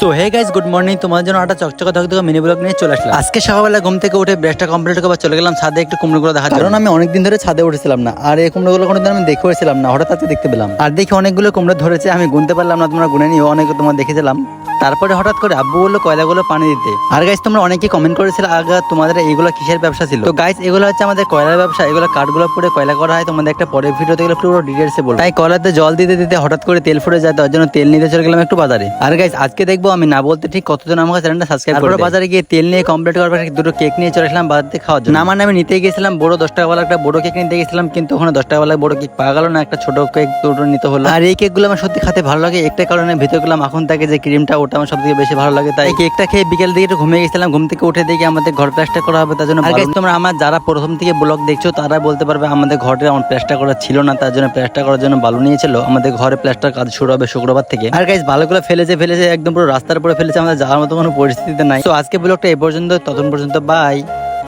So hey guys, good morning. তোমার জন্য একটা চকচকে ধকধকে মিনি ব্লগ নিয়ে চলে আসলাম। আজকে সকালবেলা ঘুম থেকে উঠে ব্রাশটা কমপ্লিট করে চলে গেলাম ছাদে একটু কুমড়োগুলো দেখার জন্য। কারণ আমি অনেকদিন ধরে ছাদে উঠেছিলাম না, আর এই কুমড়োগুলো কোনোদিন আমি দেখে উঠেছিলাম না, হঠাৎ আজকে দেখতে পেলাম। আর দেখি অনেকগুলো কুমড়ো ধরেছে, আমি গুনতে পারলাম না, তোমরা গুনে নিও, অনেক তোমার দেখেছিলাম। তারপরে হঠাৎ করে আব্বু বললো কয়লাগুলো পানি দিতে। আর গাইস, তোমরা অনেকেই কমেন্ট করেছিল আগে তোমাদের এইগুলো কিসের ব্যবসা ছিল। তো গাইস, এগুলো হচ্ছে আমাদের কয়লার ব্যবসা। এগুলো কাঠগুলো পুড়ে কয়লা করা হয়, তোমাদের একটা পরের ভিডিওতে গেলে পুরো ডিটেলসে বলবো। তাই কয়লাতে জল দিতে দিতে হঠাৎ করে তেল ফুটে যায়, তার জন্য তেল নিতে চলে গেলাম একটু বাজারে। আর গাইস, আজকে দেখবো আমি না বলতে ঠিক কতজন আমার চ্যানেলটা সাবস্ক্রাইব করে। বাজারে গিয়ে তেল নিয়ে কমপ্লিট করার পর দুটো কেক নিয়ে চলে আসলাম বাজার থেকে খাওয়ার জন্য। না মানে আমি নিতে গেছিলাম বড় 10 টাকাওয়ালা একটা বড় কেক নিতে গেছিলাম, কিন্তু ওখানে 10 টাকাওয়ালা বড় কেক পাওয়া গেল না, একটা ছোট কেক দুটো নিতে হলো। আর এই কেকগুলো আমার সত্যি খেতে ভালো লাগে, একটা কারণে ভিতরগুলো মাখন থাকে, যে ক্রিমটা ওটা আমার সবথেকে বেশি ভালো লাগে। তাই কেকটা খেয়ে বিকেল দিকে একটু ঘুমিয়ে গেছিলাম, ঘুম থেকে উঠে দেখি আমাদের ঘর প্লাস্টার করা হবে, তার জন্য। আর গাইস, তোমরা আমার যারা প্রথম থেকে ব্লগ দেখছো তারা বলতে পারবে আমাদের ঘরে আমার প্লাস্টার করা ছিল না, তার জন্য প্লাস্টার করার জন্য বালু নিয়েছিল। আমাদের ঘরে প্লাস্টার কাজ শুরু হবে শুক্রবার থেকে। আর গাইস, বালুগুলো ফেলেছে একদম পুরো রাস্তার উপরে ফেলেছে, আমাদের যাওয়ার মতো কোনো পরিস্থিতিতে নাই। তো আজকে ব্লগটা এই পর্যন্ত, ততক্ষণ পর্যন্ত বাই।